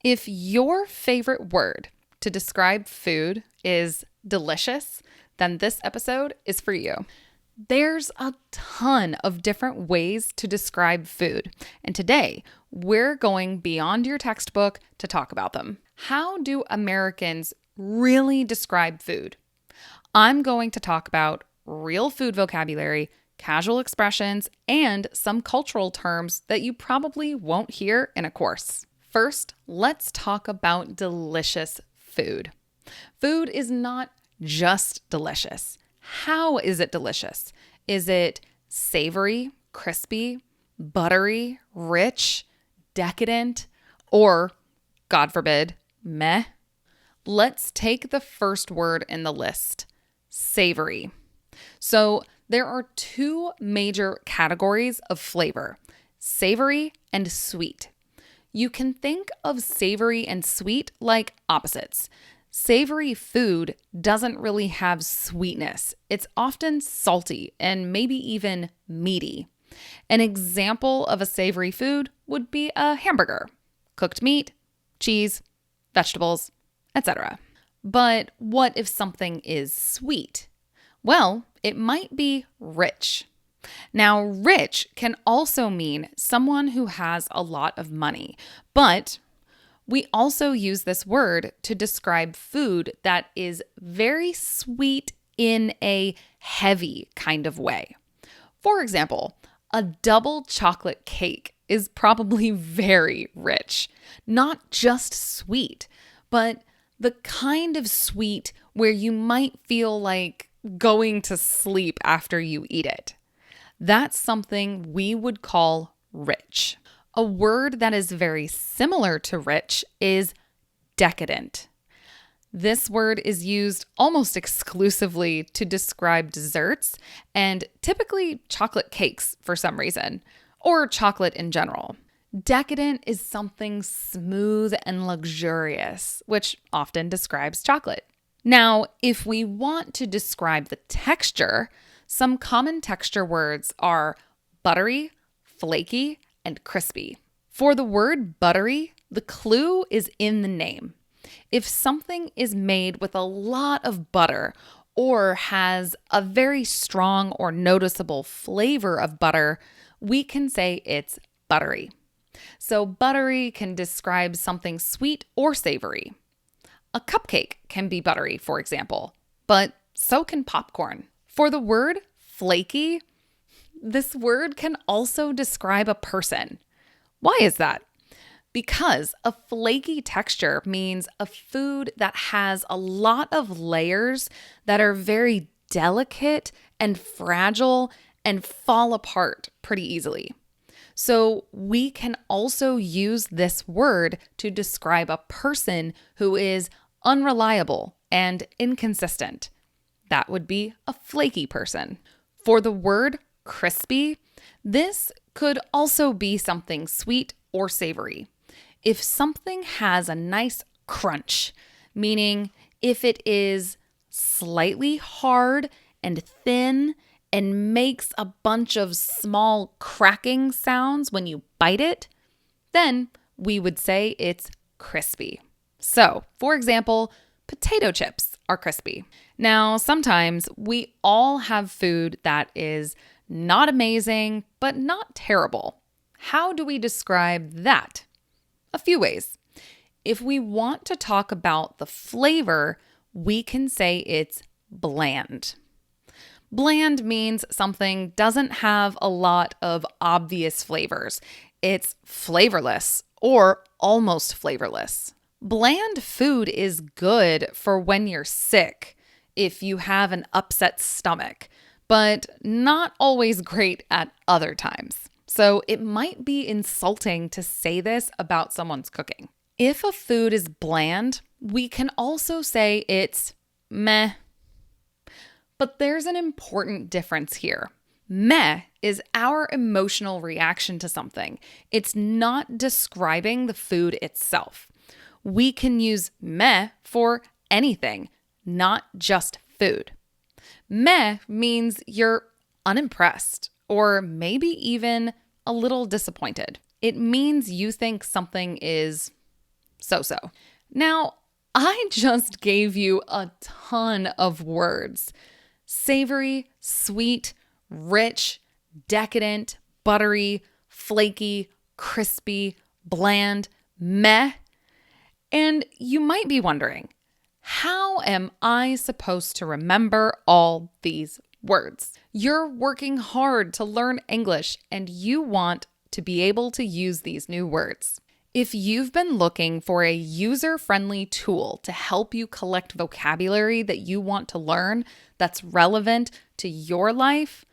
If your favorite word to describe food is delicious, then this episode is for you. There's a ton of different ways to describe food, and today we're going beyond your textbook to talk about them. How do Americans really describe food? I'm going to talk about real food vocabulary, casual expressions, and some cultural terms that you probably won't hear in a course. First, let's talk about delicious food. Food is not just delicious. How is it delicious? Is it savory, crispy, buttery, rich, decadent, or, God forbid, meh? Let's take the first word in the list, savory. So there are two major categories of flavor, savory and sweet. You can think of savory and sweet like opposites. Savory food doesn't really have sweetness. It's often salty and maybe even meaty. An example of a savory food would be a hamburger, cooked meat, cheese, vegetables, etc. But what if something is sweet? Well, it might be rich. Now, rich can also mean someone who has a lot of money, but we also use this word to describe food that is very sweet in a heavy kind of way. For example, a double chocolate cake is probably very rich, not just sweet, but the kind of sweet where you might feel like going to sleep after you eat it. That's something we would call rich. A word that is very similar to rich is decadent. This word is used almost exclusively to describe desserts and typically chocolate cakes for some reason, or chocolate in general. Decadent is something smooth and luxurious, which often describes chocolate. Now, if we want to describe the texture, some common texture words are buttery, flaky, and crispy. For the word buttery, the clue is in the name. If something is made with a lot of butter or has a very strong or noticeable flavor of butter, we can say it's buttery. So buttery can describe something sweet or savory. A cupcake can be buttery, for example, but so can popcorn. For the word flaky, this word can also describe a person. Why is that? Because a flaky texture means a food that has a lot of layers that are very delicate and fragile and fall apart pretty easily. So we can also use this word to describe a person who is unreliable and inconsistent. That would be a flaky person. For the word crispy, this could also be something sweet or savory. If something has a nice crunch, meaning if it is slightly hard and thin and makes a bunch of small cracking sounds when you bite it, then we would say it's crispy. So, for example, potato chips are crispy. Now, sometimes we all have food that is not amazing, but not terrible. How do we describe that? A few ways. If we want to talk about the flavor, we can say it's bland. Bland means something doesn't have a lot of obvious flavors. It's flavorless or almost flavorless. Bland food is good for when you're sick, if you have an upset stomach, but not always great at other times. So it might be insulting to say this about someone's cooking. If a food is bland, we can also say it's meh. But there's an important difference here. Meh is our emotional reaction to something. It's not describing the food itself. We can use meh for anything, not just food. Meh means you're unimpressed or maybe even a little disappointed. It means you think something is so-so. Now, I just gave you a ton of words. Savory, sweet, rich, decadent, buttery, flaky, crispy, bland, meh. And you might be wondering, how am I supposed to remember all these words? You're working hard to learn English and you want to be able to use these new words. If you've been looking for a user-friendly tool to help you collect vocabulary that you want to learn that's relevant to your life,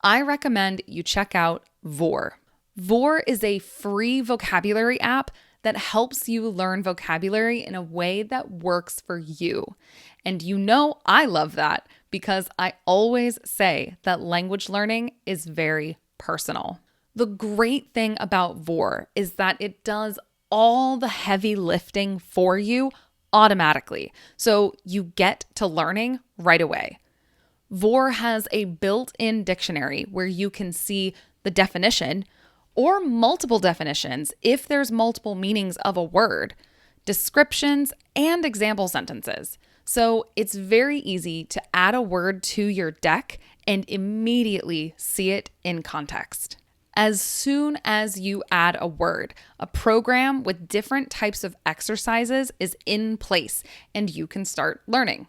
I recommend you check out Vor. Vor is a free vocabulary app that helps you learn vocabulary in a way that works for you. And you know I love that because I always say that language learning is very personal. The great thing about Vor is that it does all the heavy lifting for you automatically, so you get to learning right away. Vor has a built-in dictionary where you can see the definition or multiple definitions if there's multiple meanings of a word, descriptions, and example sentences. So it's very easy to add a word to your deck and immediately see it in context. As soon as you add a word, a program with different types of exercises is in place and you can start learning.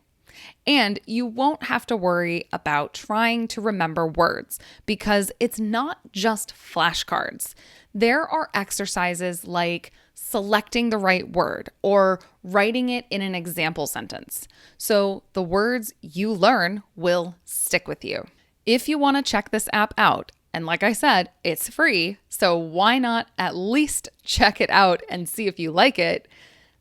And you won't have to worry about trying to remember words because it's not just flashcards. There are exercises like selecting the right word or writing it in an example sentence. So the words you learn will stick with you. If you want to check this app out, and like I said, it's free, so why not at least check it out and see if you like it?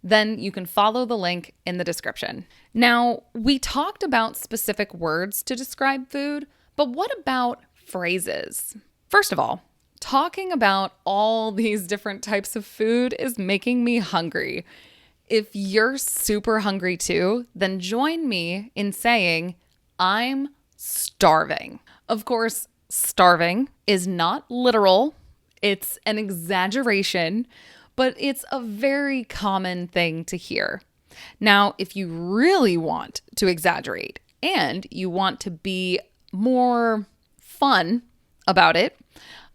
Then you can follow the link in the description. Now, we talked about specific words to describe food, but what about phrases? First of all, talking about all these different types of food is making me hungry. If you're super hungry too, then join me in saying, I'm starving. Of course, starving is not literal. It's an exaggeration, but it's a very common thing to hear. Now, if you really want to exaggerate and you want to be more fun about it,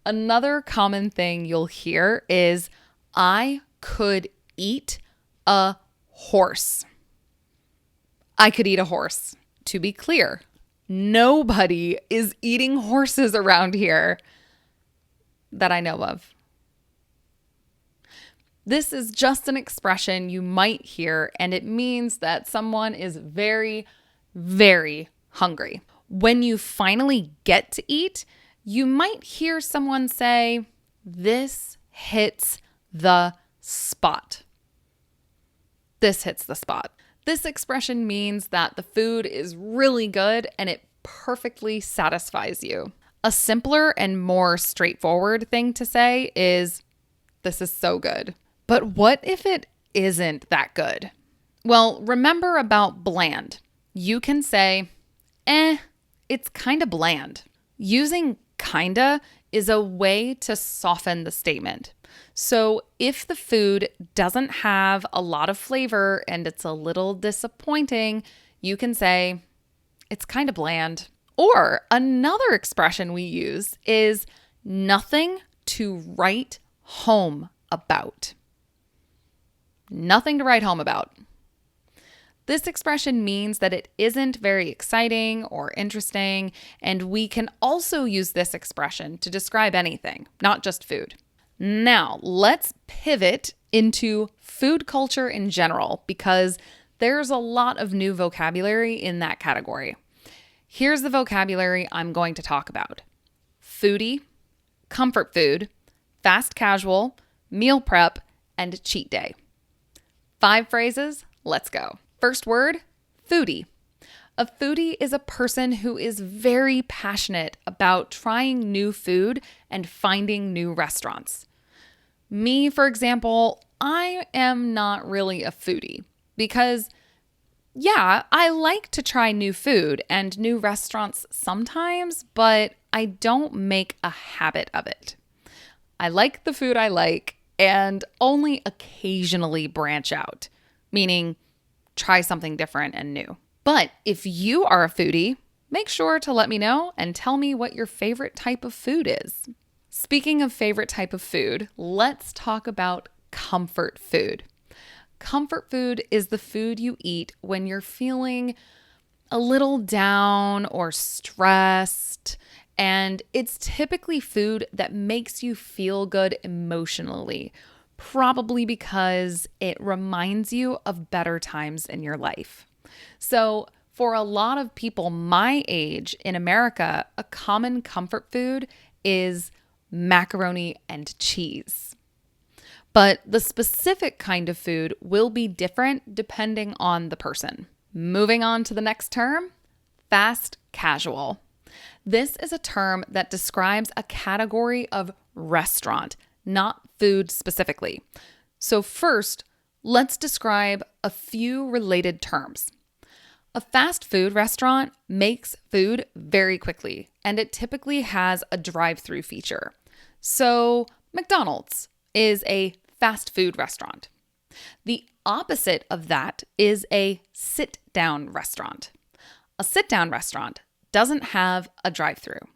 another common thing you'll hear is, I could eat a horse. I could eat a horse. To be clear, nobody is eating horses around here that I know of. This is just an expression you might hear, and it means that someone is very, very hungry. When you finally get to eat, you might hear someone say, this hits the spot. This hits the spot. This expression means that the food is really good and it perfectly satisfies you. A simpler and more straightforward thing to say is, this is so good. But what if it isn't that good? Well, remember about bland. You can say, it's kinda bland. Using kinda is a way to soften the statement. So if the food doesn't have a lot of flavor and it's a little disappointing, you can say, it's kind of bland. Or another expression we use is nothing to write home about. Nothing to write home about. This expression means that it isn't very exciting or interesting, and we can also use this expression to describe anything, not just food. Now, let's pivot into food culture in general because there's a lot of new vocabulary in that category. Here's the vocabulary I'm going to talk about. Foodie, comfort food, fast casual, meal prep, and cheat day. 5 phrases, let's go. First word, foodie. A foodie is a person who is very passionate about trying new food and finding new restaurants. Me, for example, I am not really a foodie because, yeah, I like to try new food and new restaurants sometimes, but I don't make a habit of it. I like the food I like, and only occasionally branch out, meaning try something different and new. But if you are a foodie, make sure to let me know and tell me what your favorite type of food is. Speaking of favorite type of food, let's talk about comfort food. Comfort food is the food you eat when you're feeling a little down or stressed, and it's typically food that makes you feel good emotionally, probably because it reminds you of better times in your life. So, for a lot of people my age in America, a common comfort food is macaroni and cheese. But the specific kind of food will be different depending on the person. Moving on to the next term, fast casual. This is a term that describes a category of restaurant, not food specifically. So first, let's describe a few related terms. A fast food restaurant makes food very quickly, and it typically has a drive-through feature. So McDonald's is a fast food restaurant. The opposite of that is a sit-down restaurant. A sit-down restaurant doesn't have a drive-through.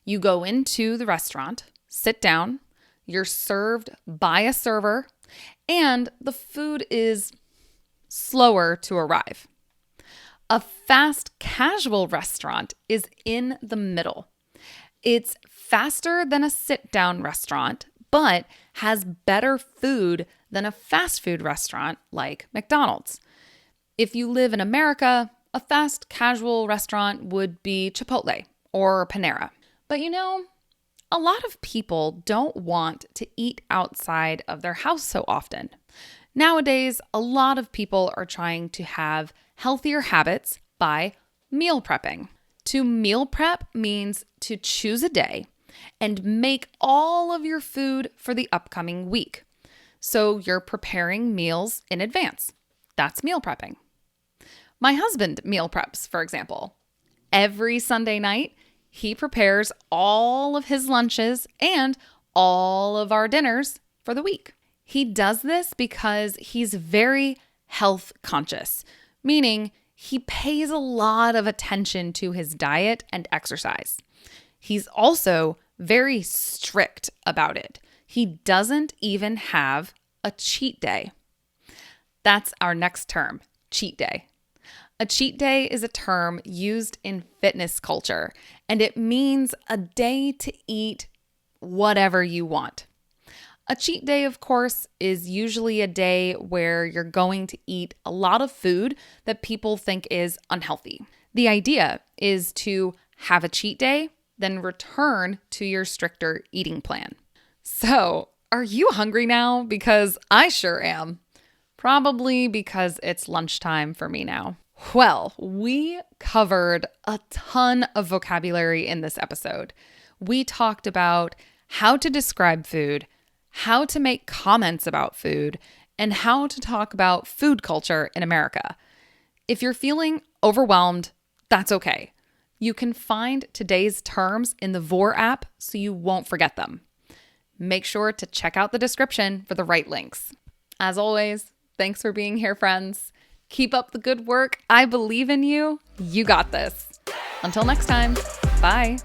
You go into the restaurant, sit down, you're served by a server, and the food is slower to arrive. A fast casual restaurant is in the middle. It's faster than a sit-down restaurant, but has better food than a fast food restaurant like McDonald's. If you live in America, a fast casual restaurant would be Chipotle or Panera. But a lot of people don't want to eat outside of their house so often. Nowadays, a lot of people are trying to have healthier habits by meal prepping. To meal prep means to choose a day and make all of your food for the upcoming week. So you're preparing meals in advance. That's meal prepping. My husband meal preps, for example. Every Sunday night, he prepares all of his lunches and all of our dinners for the week. He does this because he's very health conscious, meaning he pays a lot of attention to his diet and exercise. He's also very strict about it. He doesn't even have a cheat day. That's our next term, cheat day. A cheat day is a term used in fitness culture, and it means a day to eat whatever you want. A cheat day, of course, is usually a day where you're going to eat a lot of food that people think is unhealthy. The idea is to have a cheat day, then return to your stricter eating plan. So, are you hungry now? Because I sure am. Probably because it's lunchtime for me now. Well, we covered a ton of vocabulary in this episode. We talked about how to describe food, how to make comments about food, and how to talk about food culture in America. If you're feeling overwhelmed, that's okay. You can find today's terms in the Vor app so you won't forget them. Make sure to check out the description for the right links. As always, thanks for being here, friends. Keep up the good work. I believe in you. You got this. Until next time, bye.